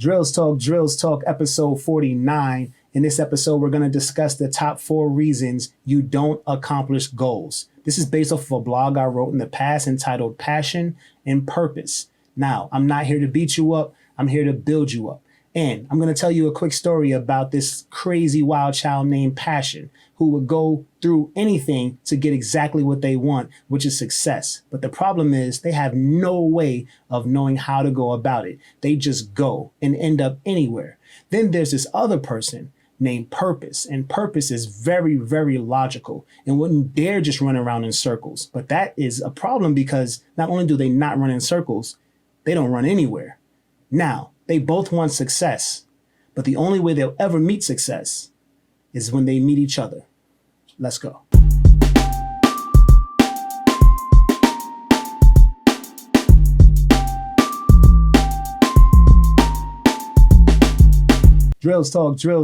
Drills Talk, episode 49. In this episode, we're going to discuss the top 4 reasons you don't accomplish goals. This is based off of a blog I wrote in the past entitled Passion and Purpose. Now, I'm not here to beat you up. I'm here to build you up. And I'm going to tell you a quick story about this crazy wild child named Passion, who would go through anything to get exactly what they want, which is success. But the problem is they have no way of knowing how to go about it. They just go and end up anywhere. Then there's this other person named Purpose, and Purpose is very, very logical and wouldn't dare just run around in circles. But that is a problem because not only do they not run in circles, they don't run anywhere. Now, they both want success, but the only way they'll ever meet success is when they meet each other. Let's go. Drills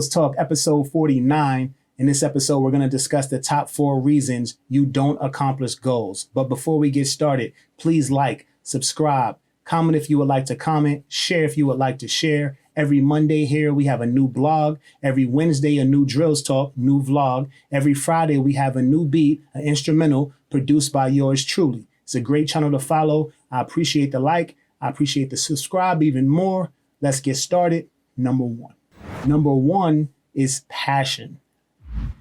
Talk, episode 49. In this episode, we're going to discuss the top 4 reasons you don't accomplish goals. But before we get started, please like, subscribe, comment if you would like to comment, share if you would like to share. Every Monday here, we have a new blog. Every Wednesday, a new Drills Talk, new vlog. Every Friday, we have a new beat, an instrumental produced by yours truly. It's a great channel to follow. I appreciate the like. I appreciate the subscribe even more. Let's get started. Number 1. Number 1 is passion.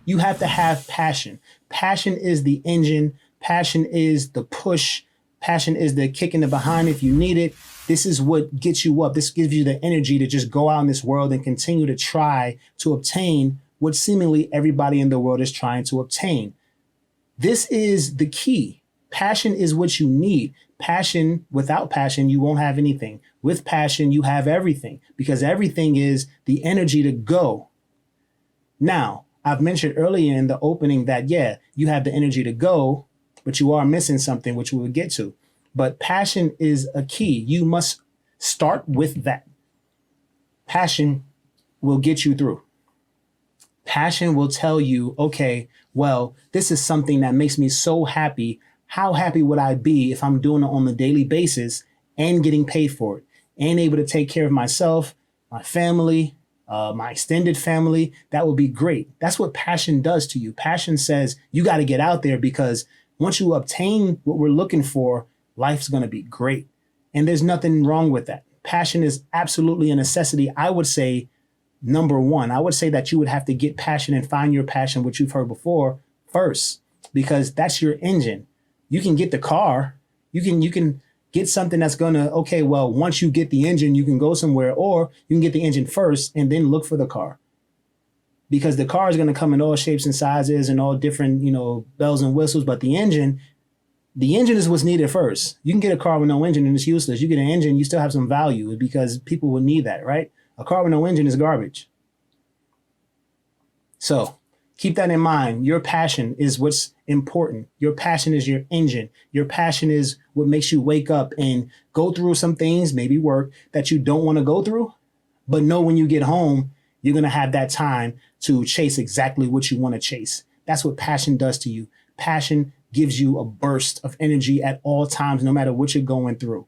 You have to have passion. Passion is the engine. Passion is the push. Passion is the kick in the behind if you need it. This is what gets you up. This gives you the energy to just go out in this world and continue to try to obtain what seemingly everybody in the world is trying to obtain. This is the key. Passion is what you need. Passion, without passion, you won't have anything. With passion, you have everything because everything is the energy to go. Now, I've mentioned earlier in the opening that, yeah, you have the energy to go, but you are missing something, which we will get to. But passion is a key. You must start with that. Passion will get you through. Passion will tell you, okay, well, this is something that makes me so happy. How happy would I be if I'm doing it on a daily basis and getting paid for it and able to take care of myself, my family, my extended family? That would be great. That's what passion does to you. Passion says you got to get out there because once you obtain what we're looking for, life's going to be great. And there's nothing wrong with that. Passion is absolutely a necessity. I would say number 1, I would say that you would have to get passion and find your passion, which you've heard before, first, because that's your engine. You can get the car. You can get something that's going to, okay, well, once you get the engine, you can go somewhere, or you can get the engine first and then look for the car. Because the car is going to come in all shapes and sizes and all different, bells and whistles. But the engine is what's needed first. You can get a car with no engine and it's useless. You get an engine, you still have some value because people will need that, right? A car with no engine is garbage. So keep that in mind. Your passion is what's important. Your passion is your engine. Your passion is what makes you wake up and go through some things, maybe work, that you don't want to go through. But know when you get home, you're going to have that time to chase exactly what you want to chase. That's what passion does to you. Passion gives you a burst of energy at all times, no matter what you're going through.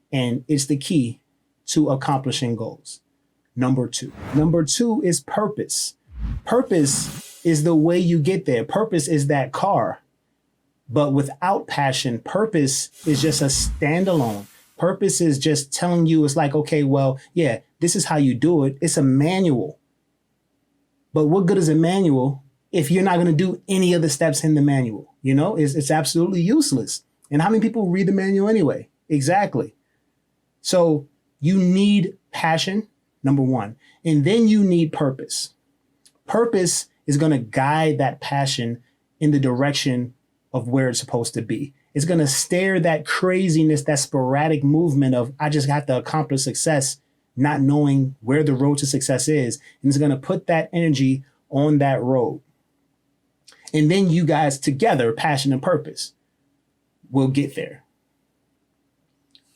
And it's the key to accomplishing goals. Number 2. Number 2 is purpose. Purpose is the way you get there. Purpose is that car. But without passion, purpose is just a standalone. Purpose is just telling you, it's like, okay, well, yeah, this is how you do it. It's a manual. But what good is a manual if you're not going to do any of the steps in the manual? It's absolutely useless. And how many people read the manual anyway? Exactly. So you need passion, number 1, and then you need purpose. Purpose is going to guide that passion in the direction of where it's supposed to be. It's going to steer that craziness, that sporadic movement of, I just have to accomplish success, not knowing where the road to success is. And it's going to put that energy on that road. And then you guys together, passion and purpose, will get there.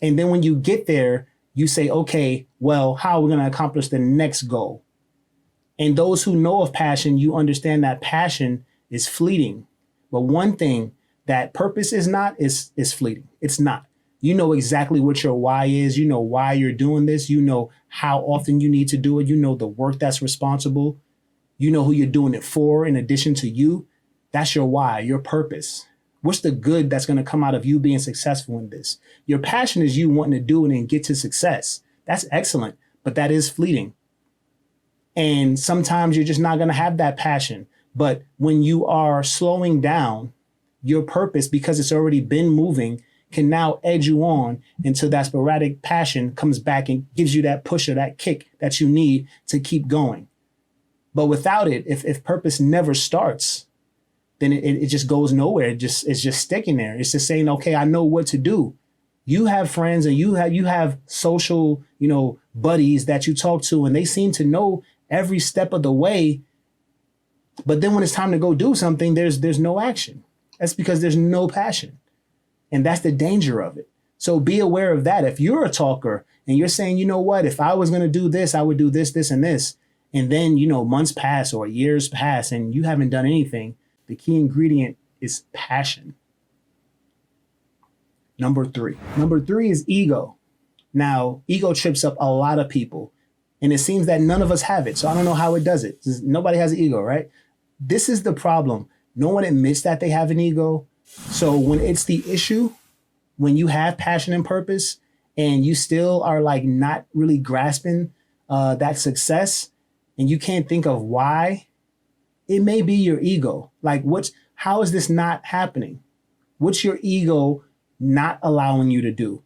And then when you get there, you say, okay, well, how are we going to accomplish the next goal? And those who know of passion, you understand that passion is fleeting. But one thing that purpose is not is fleeting. It's not. You know exactly what your why is. You know why you're doing this. You know how often you need to do it. You know the work that's responsible. You know who you're doing it for in addition to you. That's your why, your purpose. What's the good that's going to come out of you being successful in this? Your passion is you wanting to do it and get to success. That's excellent, but that is fleeting. And sometimes you're just not going to have that passion. But when you are slowing down, your purpose, because it's already been moving, can now edge you on until that sporadic passion comes back and gives you that push or that kick that you need to keep going. But without it, if purpose never starts, then it just goes nowhere. It's just sticking there. It's just saying, okay, I know what to do. You have friends and you have social, buddies that you talk to, and they seem to know every step of the way. But then when it's time to go do something, there's no action. That's because there's no passion. And that's the danger of it. So be aware of that. If you're a talker and you're saying, you know what, if I was going to do this, I would do this, this, and this. And then, months pass or years pass and you haven't done anything. The key ingredient is passion. Number three is ego. Now, ego trips up a lot of people. And it seems that none of us have it. So I don't know how it does it. Nobody has an ego, right? This is the problem. No one admits that they have an ego. So when it's the issue, when you have passion and purpose and you still are like not really grasping that success and you can't think of why, it may be your ego. Like how is this not happening? What's your ego not allowing you to do?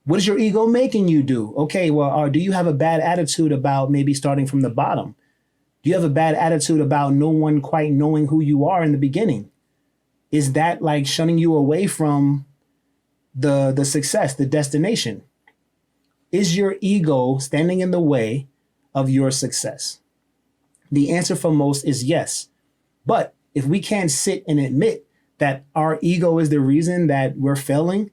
What is your ego making you do? Okay, well, or do you have a bad attitude about maybe starting from the bottom? Do you have a bad attitude about no one quite knowing who you are in the beginning? Is that like shunning you away from the success, the destination? Is your ego standing in the way of your success? The answer for most is yes. But if we can't sit and admit that our ego is the reason that we're failing,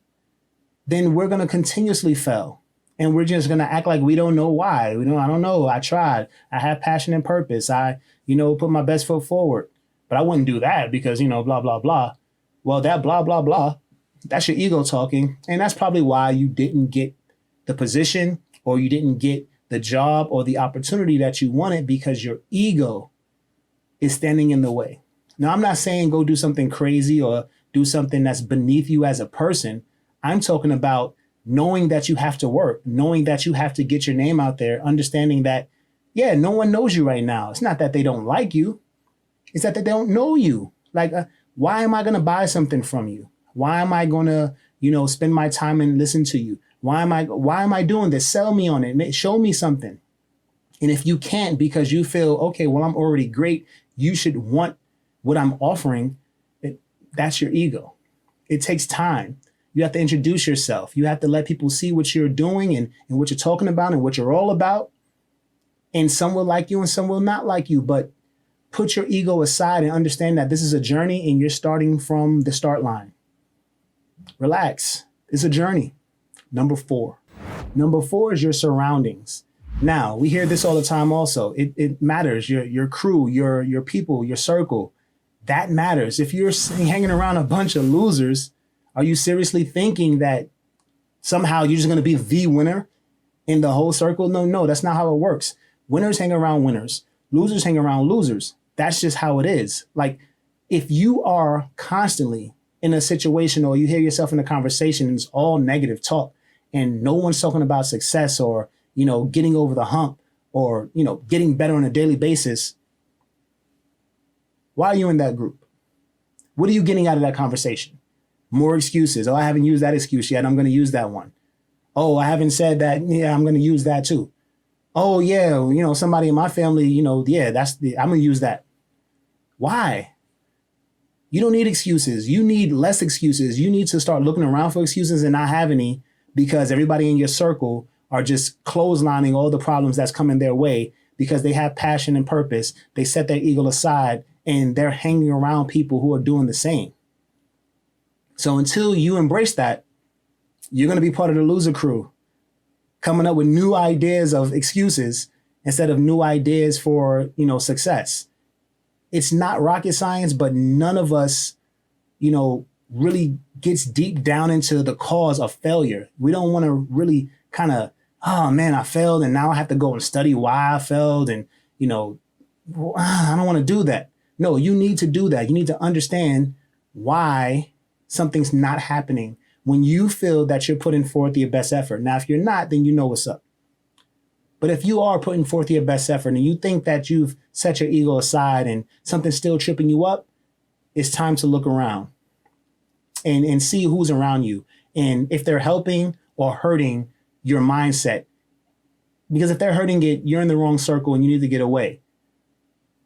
then we're going to continuously fail. And we're just going to act like we don't know why. I don't know. I tried. I have passion and purpose. I, put my best foot forward. But I wouldn't do that because, blah, blah, blah. Well, that blah, blah, blah, that's your ego talking. And that's probably why you didn't get the position or you didn't get the job or the opportunity that you wanted, because your ego is standing in the way. Now, I'm not saying go do something crazy or do something that's beneath you as a person. I'm talking about knowing that you have to work, knowing that you have to get your name out there, understanding that, yeah, no one knows you right now. It's not that they don't like you. It's that they don't know you. Like, why am I going to buy something from you? Why am I going to, spend my time and listen to you? Why am I doing this? Sell me on it. Show me something. And if you can't because you feel, okay, well, I'm already great, you should want what I'm offering, that's your ego. It takes time. You have to introduce yourself. You have to let people see what you're doing and what you're talking about and what you're all about. And some will like you and some will not like you. But put your ego aside and understand that this is a journey and you're starting from the start line. Relax. It's a journey. Number four is your surroundings. Now, we hear this all the time also. It matters. Your crew, your people, your circle, that matters. If you're hanging around a bunch of losers, are you seriously thinking that somehow you're just going to be the winner in the whole circle? No, that's not how it works. Winners hang around winners. Losers hang around losers. That's just how it is. Like, if you are constantly in a situation or you hear yourself in a conversation and it's all negative talk and no one's talking about success or, getting over the hump or, getting better on a daily basis, why are you in that group? What are you getting out of that conversation? More excuses. Oh, I haven't used that excuse yet. I'm going to use that one. Oh, I haven't said that. Yeah, I'm going to use that too. Oh, yeah. Somebody in my family, I'm going to use that. Why? You don't need excuses. You need less excuses. You need to start looking around for excuses and not have any, because everybody in your circle are just clotheslining all the problems that's coming their way because they have passion and purpose. They set their ego aside and they're hanging around people who are doing the same. So until you embrace that, you're going to be part of the loser crew, coming up with new ideas of excuses instead of new ideas for, success. It's not rocket science, but none of us, really gets deep down into the cause of failure. We don't want to really kind of, oh man, I failed and now I have to go and study why I failed. And, I don't want to do that. No, you need to do that. You need to understand why something's not happening when you feel that you're putting forth your best effort. Now, if you're not, then you know what's up. But if you are putting forth your best effort and you think that you've set your ego aside and something's still tripping you up, it's time to look around and see who's around you and if they're helping or hurting your mindset. Because if they're hurting it, you're in the wrong circle and you need to get away.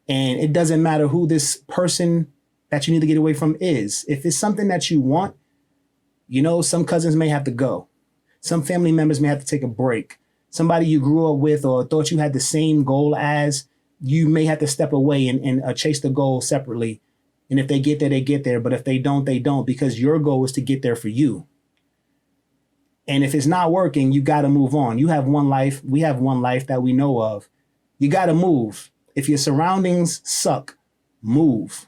And it doesn't matter who this person that you need to get away from is. If it's something that you want, some cousins may have to go. Some family members may have to take a break. Somebody you grew up with or thought you had the same goal as, you may have to step away and chase the goal separately. And if they get there, they get there. But if they don't, they don't, because your goal is to get there for you. And if it's not working, you got to move on. You have one life. We have one life that we know of. You got to move. If your surroundings suck, move.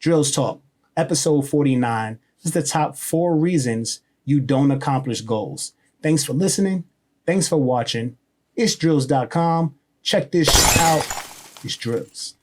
Drills Talk, episode 49. This is the top 4 reasons you don't accomplish goals. Thanks for listening. Thanks for watching. It's drills.com. Check this shit out. It's Drills.